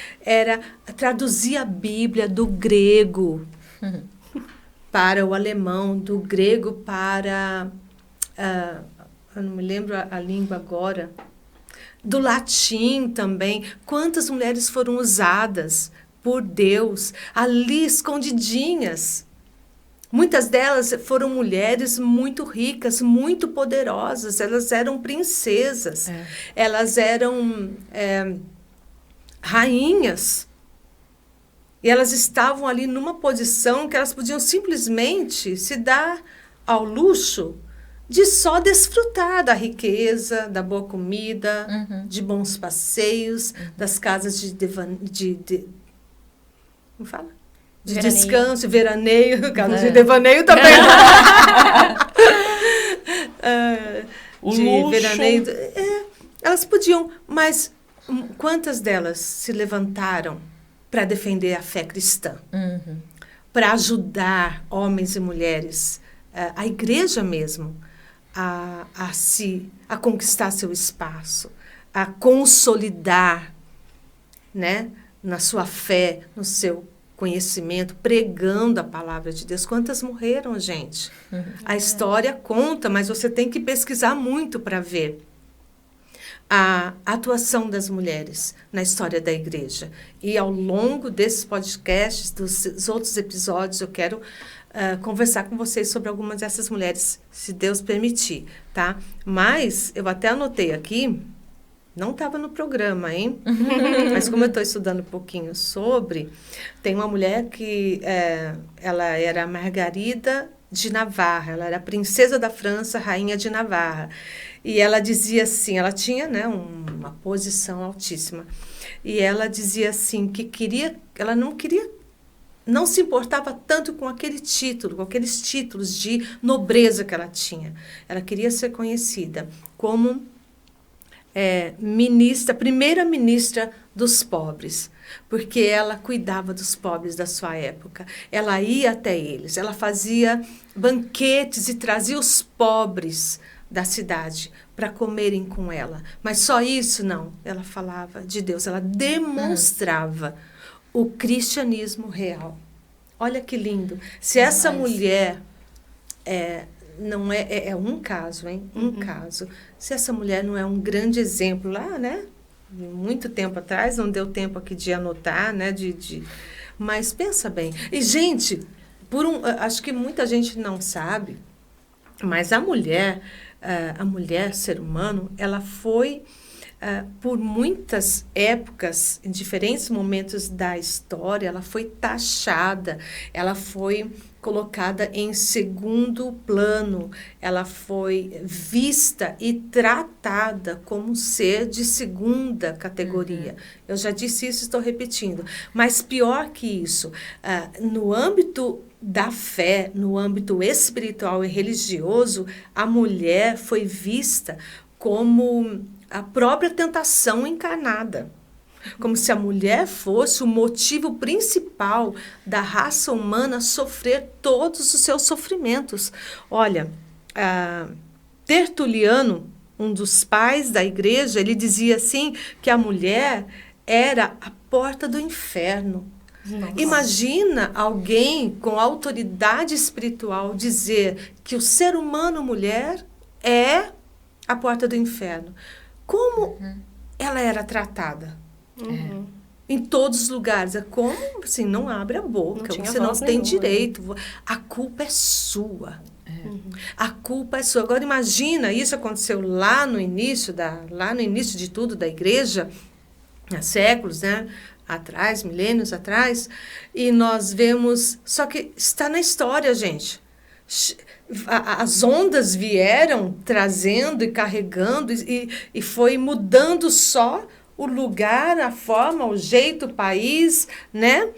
traduzia a Bíblia do grego para o alemão, do grego para... eu não me lembro a língua agora. Do latim também. Quantas mulheres foram usadas por Deus ali escondidinhas? Muitas delas foram mulheres muito ricas, muito poderosas. Elas eram princesas. Elas eram rainhas. E elas estavam ali numa posição que elas podiam simplesmente se dar ao luxo de só desfrutar da riqueza, da boa comida, de bons passeios, das casas como fala? De Veraneio. descanso, veraneio, casas de devaneio também. O de luxo. veraneio. Elas podiam, mas quantas delas se levantaram para defender a fé cristã, para ajudar homens e mulheres, a igreja mesmo, a conquistar seu espaço, a consolidar, né, na sua fé, no seu conhecimento, pregando a palavra de Deus. Quantas morreram, gente? A história conta, mas você tem que pesquisar muito para ver a atuação das mulheres na história da igreja. E ao longo desses podcasts, dos outros episódios, eu quero conversar com vocês sobre algumas dessas mulheres, se Deus permitir, tá? Mas eu até anotei aqui, não estava no programa, hein? Mas como eu estou estudando um pouquinho sobre, tem uma mulher que ela era Margarida de Navarra, ela era princesa da França, rainha de Navarra. E ela dizia assim, ela tinha, né, uma posição altíssima. E ela dizia assim que ela não se importava tanto com aquele título, com aqueles títulos de nobreza que ela tinha. Ela queria ser conhecida como primeira ministra dos pobres, porque ela cuidava dos pobres da sua época. Ela ia até eles, ela fazia banquetes e trazia os pobres da cidade para comerem com ela. Mas só isso não. Ela falava de Deus, ela demonstrava o cristianismo real. Olha que lindo. Se essa mulher não é um caso, hein? Um caso. Se essa mulher não é um grande exemplo lá, né? Muito tempo atrás, não deu tempo aqui de anotar, né? Mas pensa bem. E, gente, acho que muita gente não sabe, mas a mulher a mulher, ser humano, ela foi, por muitas épocas, em diferentes momentos da história, ela foi taxada, ela foi colocada em segundo plano, ela foi vista e tratada como um ser de segunda categoria. Eu já disse isso, estou repetindo. Mas pior que isso, no âmbito da fé, no âmbito espiritual e religioso, a mulher foi vista como a própria tentação encarnada. Como se a mulher fosse o motivo principal da raça humana sofrer todos os seus sofrimentos. Olha, Tertuliano, um dos pais da igreja, ele dizia assim que a mulher era a porta do inferno. Nossa. Imagina alguém com autoridade espiritual dizer que o ser humano mulher é a porta do inferno. Como ela era tratada? Em todos os lugares. É como assim, não abre a boca, você não tem direito. A culpa é sua. A culpa é sua. Agora imagina, isso aconteceu lá no início de tudo da igreja, há séculos, né? Atrás, milênios atrás, e nós vemos, só que está na história, gente. As ondas vieram trazendo e carregando e foi mudando só o lugar, a forma, o jeito, o país, né?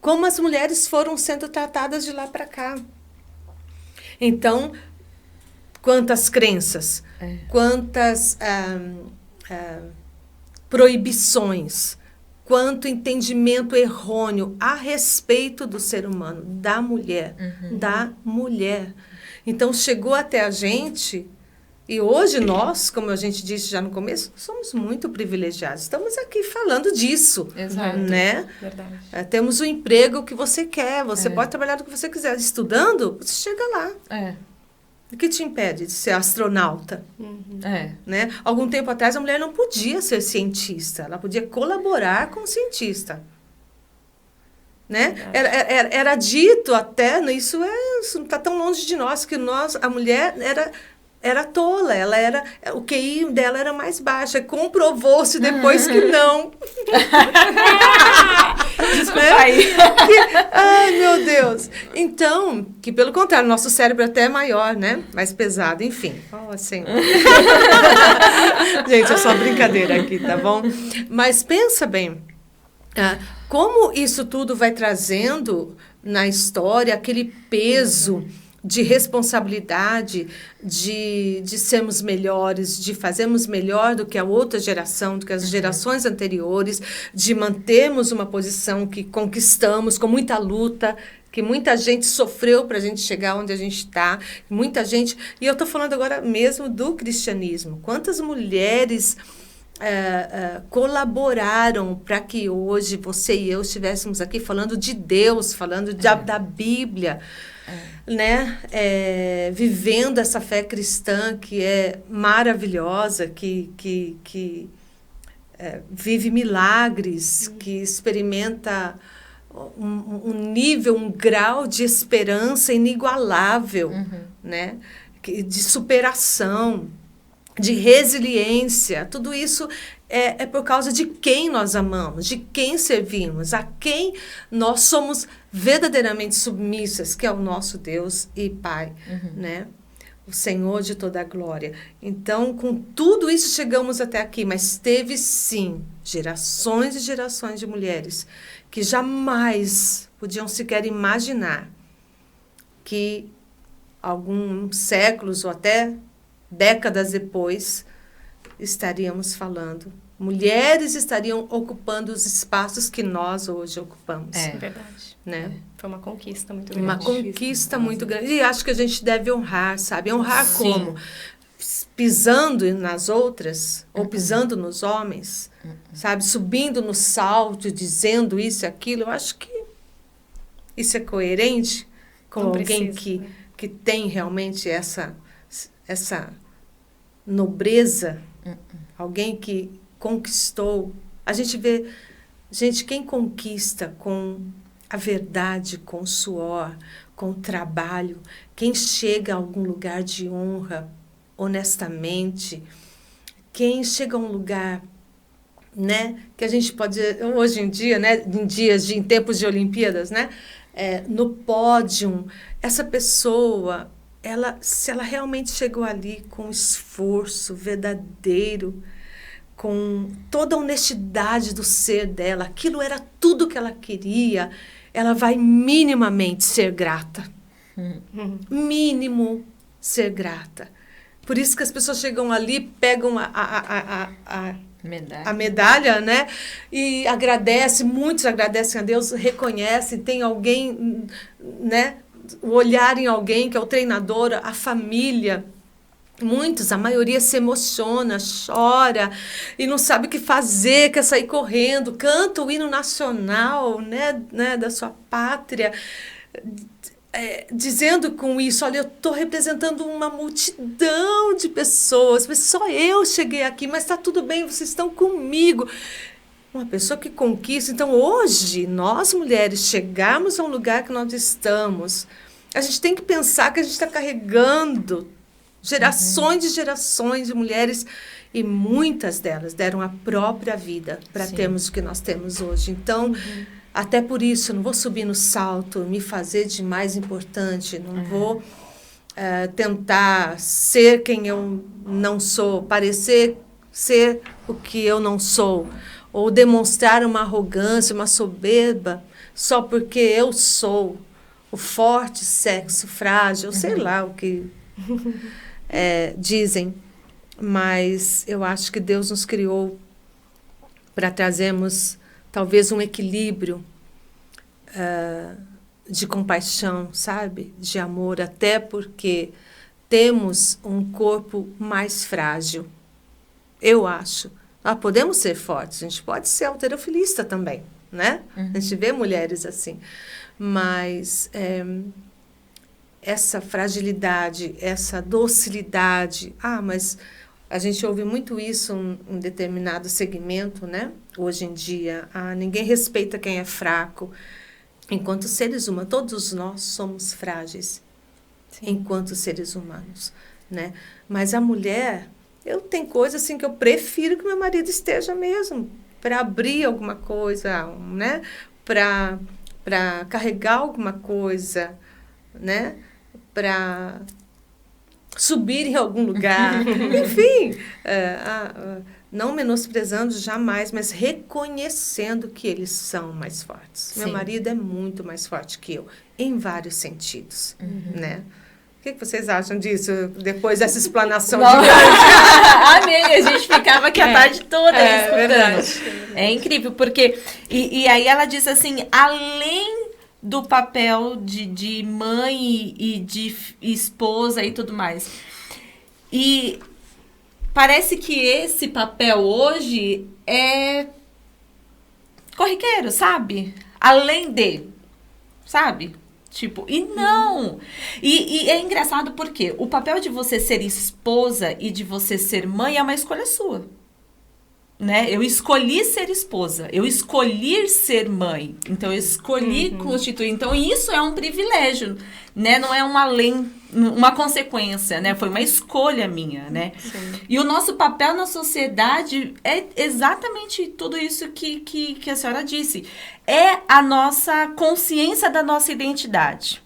Como as mulheres foram sendo tratadas de lá para cá. Então, quantas crenças, quantas proibições, quanto entendimento errôneo a respeito do ser humano, da mulher, da mulher. Então, chegou até a gente, e hoje nós, como a gente disse já no começo, somos muito privilegiados. Estamos aqui falando disso. Exato. Né? Verdade. Temos o emprego que você quer, você pode trabalhar do que você quiser. Estudando, você chega lá. O que te impede de ser astronauta? Né? Algum tempo atrás, a mulher não podia ser cientista. Ela podia colaborar com o cientista. Né? Era dito até, isso não está tão longe de nós, que a mulher era tola, o QI dela era mais baixo. Comprovou-se depois que não. Desculpa aí. Ai, meu Deus. Então, que pelo contrário, nosso cérebro até é maior, né? Mais pesado, enfim. Assim. Gente, é só brincadeira aqui, tá bom? Mas pensa bem, como isso tudo vai trazendo na história aquele peso de responsabilidade, de sermos melhores, de fazermos melhor do que a outra geração, do que as gerações anteriores, de mantermos uma posição que conquistamos com muita luta, que muita gente sofreu para a gente chegar onde a gente está, muita gente... E eu estou falando agora mesmo do cristianismo. Quantas mulheres colaboraram para que hoje você e eu estivéssemos aqui falando de Deus, falando da Bíblia, né? Vivendo essa fé cristã que é maravilhosa, que vive milagres, que experimenta um nível, um grau de esperança inigualável, né? De superação, de resiliência. Tudo isso é por causa de quem nós amamos, de quem servimos, a quem nós somos verdadeiramente submissas, que é o nosso Deus e Pai, né? O Senhor de toda a glória. Então, com tudo isso chegamos até aqui, mas teve sim gerações e gerações de mulheres que jamais podiam sequer imaginar que alguns séculos ou até décadas depois estaríamos falando. Mulheres estariam ocupando os espaços que nós hoje ocupamos. Verdade. Né? Foi uma conquista muito grande. Uma conquista muito grande. E acho que a gente deve honrar, sabe? Honrar como? Pisando nas outras, ou pisando nos homens, sabe? Subindo no salto, dizendo isso e aquilo. Eu acho que isso é coerente com alguém que tem realmente essa nobreza, alguém que conquistou. A gente vê, gente, quem conquista com a verdade, com o suor, com o trabalho, quem chega a algum lugar de honra, honestamente, quem chega a um lugar, né, que a gente pode, hoje em dia, né, em tempos de Olimpíadas, né, no pódio, essa pessoa, se ela realmente chegou ali com esforço verdadeiro, com toda a honestidade do ser dela, aquilo era tudo que ela queria, ela vai minimamente ser grata. Mínimo ser grata. Por isso que as pessoas chegam ali, pegam a medalha, né? E agradecem, muitos agradecem a Deus, reconhecem, tem alguém, né? O olhar em alguém, que é o treinador, a família. Muitos, a maioria se emociona, chora e não sabe o que fazer, quer sair correndo, canta o hino nacional, né, da sua pátria, dizendo com isso, olha, eu estou representando uma multidão de pessoas, mas só eu cheguei aqui, mas está tudo bem, vocês estão comigo. Uma pessoa que conquista. Então, hoje, nós mulheres chegarmos a um lugar que nós estamos, a gente tem que pensar que a gente está carregando gerações e gerações de mulheres, e muitas delas deram a própria vida para termos o que nós temos hoje. Então, até por isso, eu não vou subir no salto, me fazer de mais importante, não vou tentar ser quem eu não sou, parecer ser o que eu não sou, ou demonstrar uma arrogância, uma soberba, só porque eu sou o forte sexo frágil, sei lá o que dizem, mas eu acho que Deus nos criou para trazermos talvez um equilíbrio de compaixão, sabe? De amor, até porque temos um corpo mais frágil. Eu acho. Podemos ser fortes, a gente pode ser halterofilista também, né? A gente vê mulheres assim, mas essa fragilidade, essa docilidade, mas a gente ouve muito isso em determinado segmento, né? Hoje em dia, ninguém respeita quem é fraco. Enquanto seres humanos, todos nós somos frágeis, enquanto seres humanos, né? Mas a mulher, eu tenho coisas assim que eu prefiro que meu marido esteja mesmo, para abrir alguma coisa, né? Para carregar alguma coisa, né? Para subir em algum lugar, enfim, não menosprezando jamais, mas reconhecendo que eles são mais fortes. Sim. Meu marido é muito mais forte que eu, em vários sentidos, né? O que vocês acham disso, depois dessa explanação gigante? Amei, a gente ficava aqui a tarde toda escutando. Verdade. É incrível, porque... E aí ela diz assim, além do papel de mãe e de esposa e tudo mais. E parece que esse papel hoje é corriqueiro, sabe? Além de, sabe? Tipo, e não! E é engraçado porque o papel de você ser esposa e de você ser mãe é uma escolha sua. Né? Eu escolhi ser esposa, eu escolhi ser mãe, então eu escolhi constituir, então isso é um privilégio, né? Não é uma consequência, né? Foi uma escolha minha, né? Sim. E o nosso papel na sociedade é exatamente tudo isso que a senhora disse, é a nossa consciência da nossa identidade.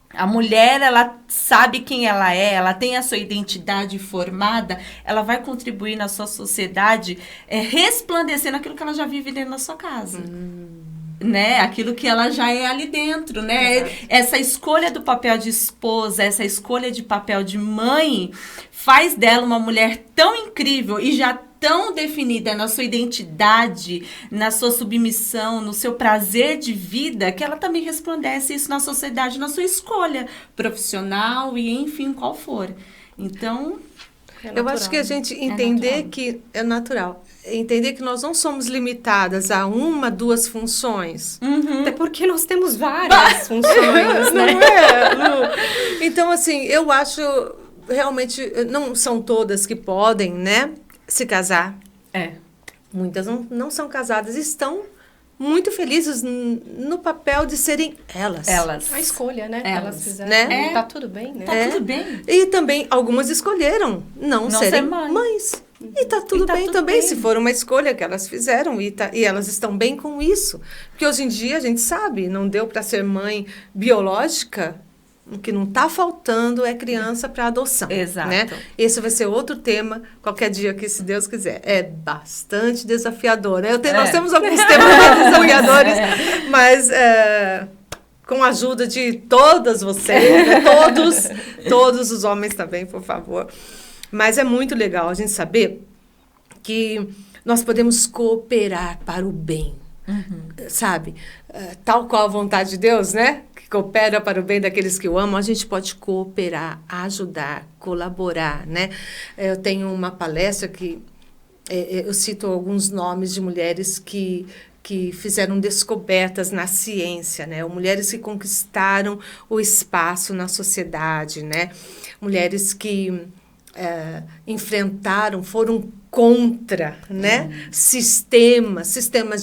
A mulher, ela sabe quem ela é, ela tem a sua identidade formada, ela vai contribuir na sua sociedade, resplandecendo aquilo que ela já vive dentro da sua casa. Né? Aquilo que ela já é ali dentro, né? Exato. Essa escolha do papel de esposa, essa escolha de papel de mãe, faz dela uma mulher tão incrível e já tão definida na sua identidade, na sua submissão, no seu prazer de vida, que ela também resplandece isso na sociedade, na sua escolha profissional e, enfim, qual for. Então, eu acho que a gente entender que é natural. Entender que nós não somos limitadas a uma, duas funções. Até porque nós temos várias funções, né? Não é, Lu? Então, assim, eu acho, realmente, não são todas que podem, né, se casar. É. Muitas não são casadas, estão muito felizes no papel de serem elas. A escolha, né? Elas fizeram. Né? Tá tudo bem, né? Tá tudo bem. E também algumas escolheram não serem mães. E tá tudo bem também, se for uma escolha que elas fizeram e elas estão bem com isso. Porque hoje em dia a gente sabe, não deu para ser mãe biológica, o que não está faltando é criança para adoção. Exato. Né? Esse vai ser outro tema, qualquer dia que, se Deus quiser. É bastante desafiador. Né? Nós temos alguns temas desafiadores, mas com a ajuda de todas vocês, né? todos os homens também, por favor. Mas é muito legal a gente saber que nós podemos cooperar para o bem, sabe? Tal qual a vontade de Deus, né? Que coopera para o bem daqueles que o amam, a gente pode cooperar, ajudar, colaborar, né? Eu tenho uma palestra que eu cito alguns nomes de mulheres que fizeram descobertas na ciência, né? Mulheres que conquistaram o espaço na sociedade, né? Mulheres que enfrentaram, foram contra, né? Sistemas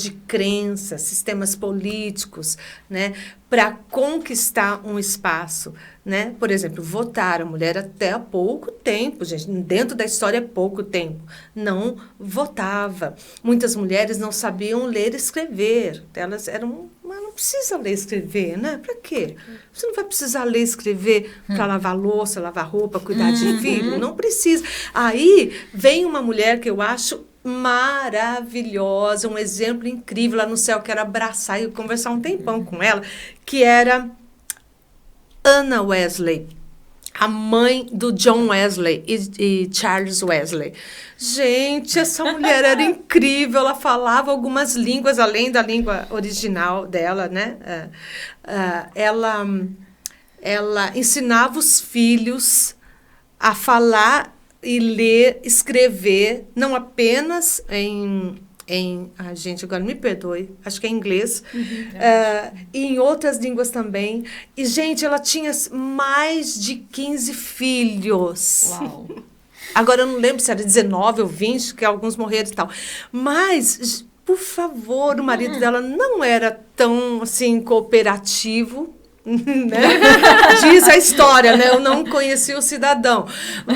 de crença, sistemas políticos, né? Para conquistar um espaço, né? Por exemplo, votar a mulher até há pouco tempo, gente, dentro da história é pouco tempo, não votava. Muitas mulheres não sabiam ler e escrever, elas eram, mas não precisa ler e escrever, né? Para quê? Você não vai precisar ler e escrever para lavar louça, lavar roupa, cuidar de filho, não precisa. Aí vem uma mulher que eu acho maravilhosa, um exemplo incrível lá no céu, quero abraçar e conversar um tempão com ela, que era Anna Wesley, a mãe do John Wesley e Charles Wesley. Gente, essa mulher era incrível, ela falava algumas línguas, além da língua original dela, né? Ela ensinava os filhos a falar e ler, escrever, não apenas em gente, agora me perdoe, acho que é inglês, e em outras línguas também. E, gente, ela tinha mais de 15 filhos. Uau! Agora, eu não lembro se era 19 ou 20, que alguns morreram e tal. Mas, por favor, o marido dela não era tão, assim, cooperativo, né? Diz a história, né? Eu não conheci o cidadão,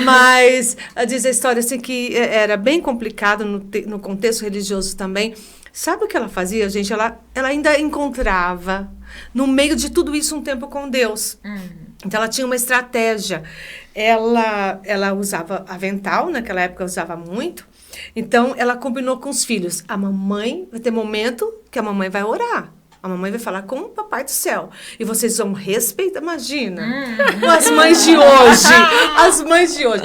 mas diz a história assim que era bem complicado no contexto religioso também. Sabe o que ela fazia, gente? Ela ainda encontrava no meio de tudo isso um tempo com Deus. Então ela tinha uma estratégia. Ela usava avental, naquela época usava muito. Então ela combinou com os filhos. A mamãe vai ter momento que a mamãe vai orar. A mamãe vai falar com o papai do céu. E vocês vão respeitar. Imagina. As mães de hoje. As mães de hoje.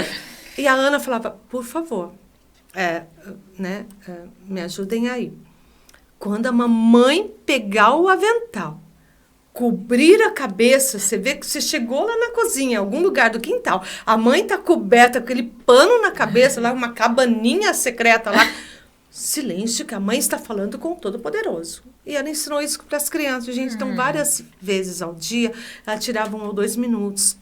E a Ana falava, por favor, me ajudem aí. Quando a mamãe pegar o avental, cobrir a cabeça, você vê que você chegou lá na cozinha, em algum lugar do quintal, a mãe está coberta com aquele pano na cabeça, lá uma cabaninha secreta lá. Silêncio, que a mãe está falando com o Todo-Poderoso. E ela ensinou isso para as crianças, gente. Então, várias vezes ao dia, ela tirava 1 ou 2 minutos.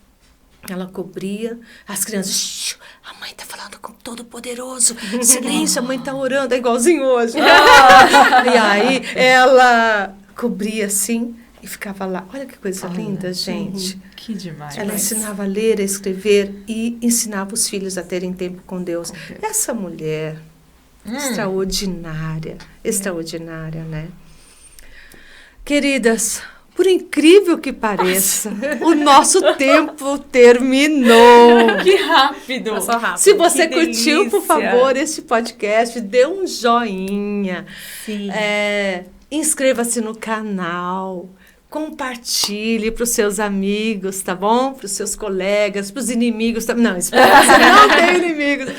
Ela cobria, as crianças, a mãe está falando com o Todo-Poderoso. Silêncio, a mãe está orando, é igualzinho hoje. E aí, ela cobria assim e ficava lá. Olha que coisa linda, gente. Que demais. Ela ensinava a ler, a escrever e ensinava os filhos a terem tempo com Deus. Essa mulher... extraordinária, né? Queridas, por incrível que pareça, o nosso tempo terminou. Que rápido! Passou rápido. Se você Que curtiu, delícia. por favor, este podcast, dê um joinha. Sim. Inscreva-se no canal. Compartilhe para os seus amigos, tá bom? Para os seus colegas, para os inimigos. Não, espera, você não tem inimigos.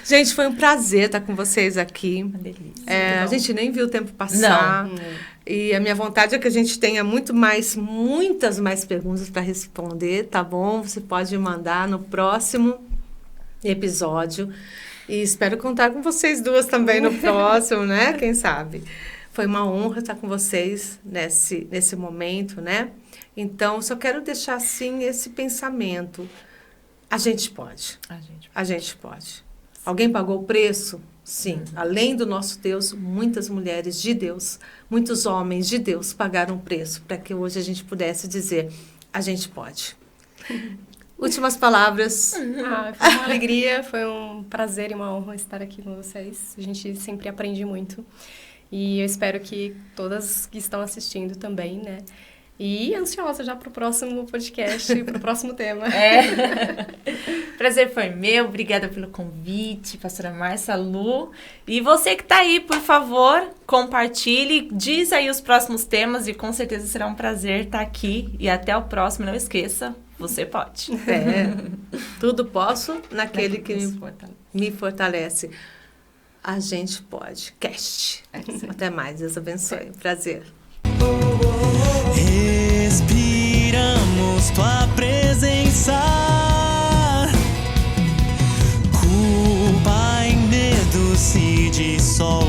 Gente, foi um prazer estar com vocês aqui. Uma delícia. A gente nem viu o tempo passar. Não. E a minha vontade é que a gente tenha muitas mais perguntas para responder, tá bom? Você pode mandar no próximo episódio. E espero contar com vocês duas também no próximo, né? Quem sabe? Foi uma honra estar com vocês nesse momento, né? Então, só quero deixar, assim, esse pensamento. A gente pode. A gente pode. Alguém pagou o preço Sim, além do nosso Deus, muitas mulheres de Deus, muitos homens de Deus pagaram o preço para que hoje a gente pudesse dizer, a gente pode. Últimas palavras. Foi uma alegria, foi um prazer e uma honra estar aqui com vocês. A gente sempre aprende muito. E eu espero que todas que estão assistindo também, né? E ansiosa já para o próximo podcast, para o próximo tema. Prazer foi meu, obrigada pelo convite, pastora Márcia, Lu. E você que está aí, por favor, compartilhe, diz aí os próximos temas e com certeza será um prazer estar aqui. E até o próximo, não esqueça, você pode. Tudo posso naquele que me fortalece. A gente pode. Cast. Até mais, Deus abençoe. Prazer. Respiramos tua presença, culpa em medo se dissolve.